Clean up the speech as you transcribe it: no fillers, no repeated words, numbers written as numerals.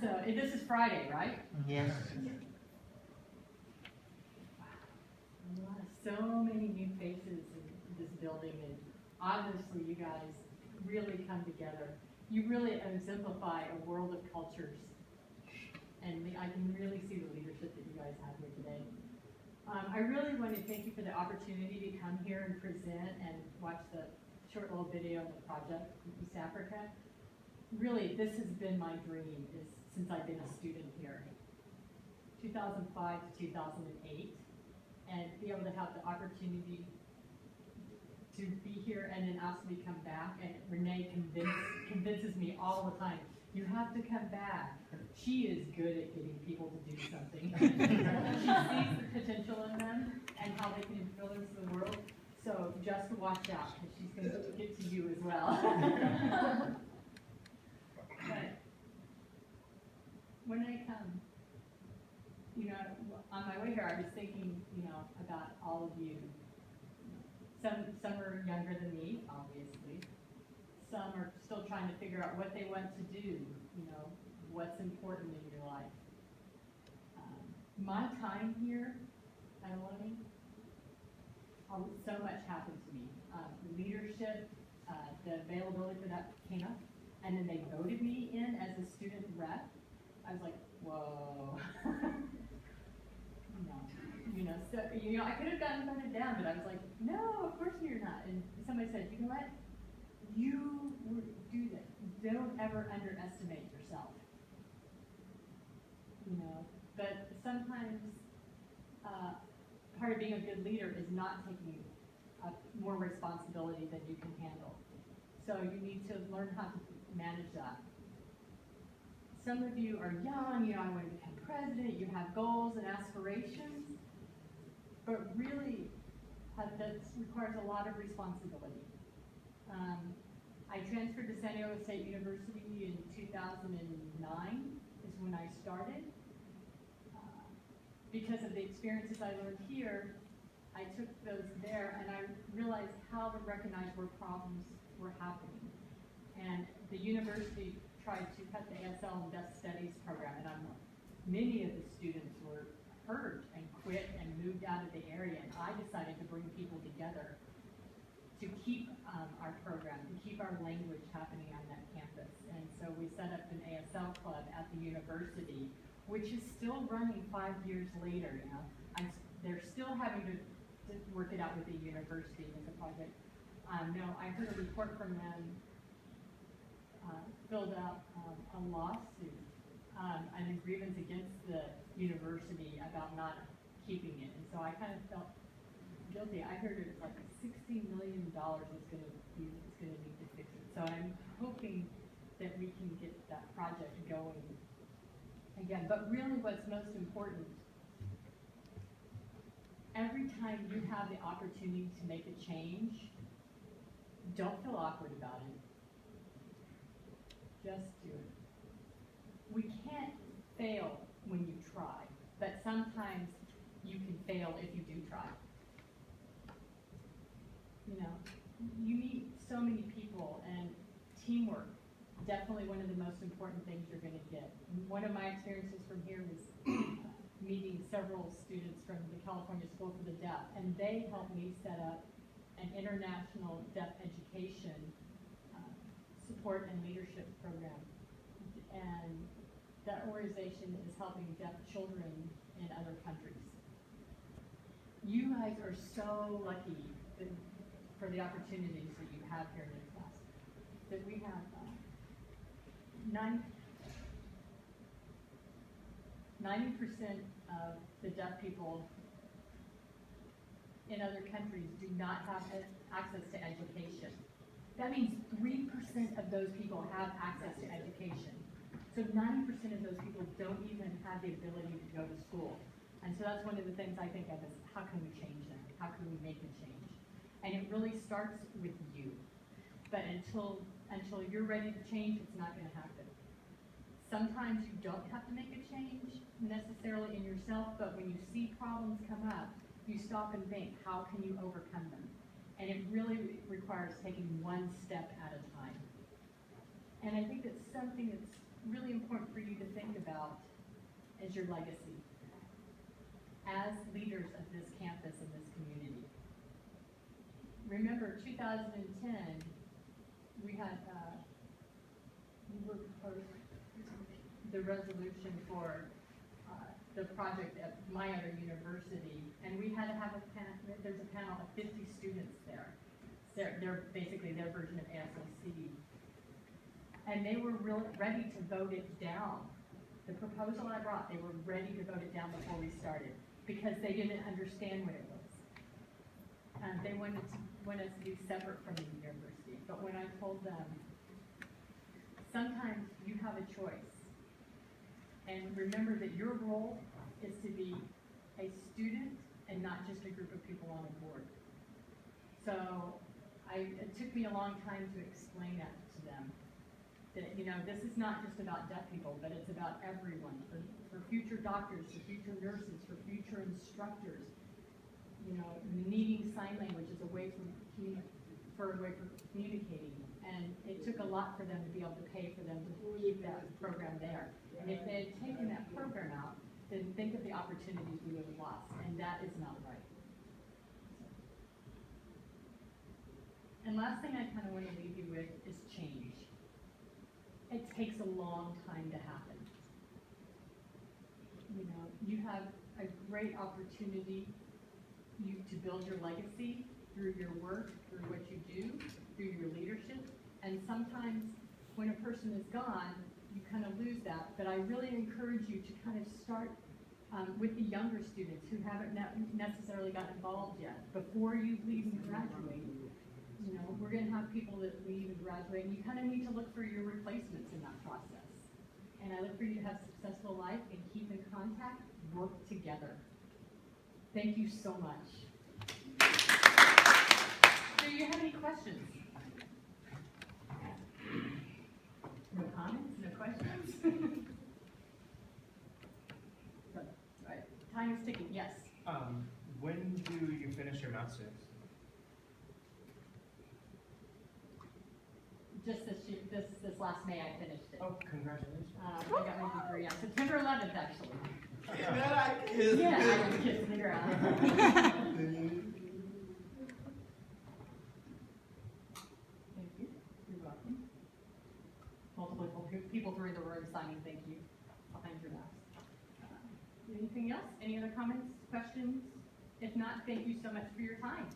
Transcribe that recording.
So this is Friday, right? Yes. Wow. So many new faces in this building, and obviously you guys really come together. You really exemplify a world of cultures, and I can really see the leadership that you guys have here today. I really want to thank you for the opportunity to come here and present and watch the short little video of the project in East Africa. Really, this has been my dream since I've been a student here, 2005 to 2008, and be able to have the opportunity to be here and then ask me to come back. And Renee convinces me all the time, you have to come back. She is good at getting people to do something. She sees the potential in them and how they can influence the world. So just watch out, because she's going to get to you as well. But when I come, on my way here, I was thinking, about all of you. Some are younger than me, obviously. Some are still trying to figure out what they want to do, what's important in your life. My time here at Aloni, so much happened to me. Leadership, the availability for that came up, and then they voted me in as a student rep. I was like, whoa. So, I could have gotten voted down, but I was like, no, of course you're not. And somebody said, you know what? You do this. Don't ever underestimate yourself. But sometimes part of being a good leader is not taking more responsibility than you can handle. So you need to learn how to manage that. Some of you are young, I want to become president, you have goals and aspirations, but really that requires a lot of responsibility. I transferred to San Diego State University in 2009 is when I started. Because of the experiences I learned here, I took those there and I realized how to recognize where problems were happening. And the university tried to cut the ASL and Deaf Studies program, and many of the students were hurt and quit and moved out of the area, and I decided to bring people together to keep our program, to keep our language happening on that campus. And so we set up an ASL club at the university, which is still running 5 years later. They're still having to work it out with the university as a project. No, I heard a report from them filled out a lawsuit, an grievance against the university about not keeping it. And so I kind of felt guilty. I heard it's like $60 million is going to need to fix it. So I'm hoping that we can get that project going again. But really what's most important, every time you have the opportunity to make a change, don't feel awkward about it. Just do it. We can't fail when you try, but sometimes you can fail if you do try. You meet so many people, and teamwork, definitely one of the most important things you're going to get. One of my experiences from here was meeting several students from the California School for the Deaf, and they helped me set up an international deaf education support and leadership program. And that organization is helping deaf children in other countries. You guys are so lucky for the opportunities that you have here in this class. That we have 90% of the deaf people in other countries do not have access to education. That means 3% of those people have access to education. So 90% of those people don't even have the ability to go to school. And so that's one of the things I think of is, how can we change that? How can we make a change? And it really starts with you. But until you're ready to change, it's not going to happen. Sometimes you don't have to make a change necessarily in yourself, but when you see problems come up, you stop and think, how can you overcome them? And it really requires taking one step at a time. And I think that's something that's really important for you to think about as your legacy, as leaders of this campus and this community. Remember, 2010, we had, we were proposed the resolution for the project at my other university, and we had to have a panel. There's a panel of 50 students there. They're basically their version of ASOC, and they were really ready to vote it down. The proposal I brought, they were ready to vote it down before we started because they didn't understand what it was. They wanted us to be separate from the university, but when I told them, sometimes you have a choice. And remember that your role is to be a student and not just a group of people on a board. So it took me a long time to explain that to them. That, you know, this is not just about deaf people, but it's about everyone. For future doctors, for future nurses, for future instructors. You know, needing sign language is a way for communicating. And it took a lot for them to be able to pay for them to keep that program there. And if they had taken that program out, then think of the opportunities we would have lost, and that is not right. And last thing I kind of want to leave you with is change. It takes a long time to happen. You know, you have a great opportunity to build your legacy through your work, through what you do, through your leadership, and sometimes when a person is gone, you kind of lose that, but I really encourage you to kind of start with the younger students who haven't necessarily gotten involved yet. Before you leave and graduate, you know, we're going to have people that leave and graduate, and you kind of need to look for your replacements in that process. And I look for you to have a successful life and keep in contact, work together. Thank you so much. Do you have any questions? No comments? No questions? Right. Time is ticking. Yes. When do you finish your master's? Just this last May I finished it. Oh, congratulations. I got my degree on September 11th, actually. Yeah, I was kissing the ground. Thank you. You're welcome. Multiple people through the room signing thank you behind your desk. Anything else? Any other comments, questions? If not, thank you so much for your time.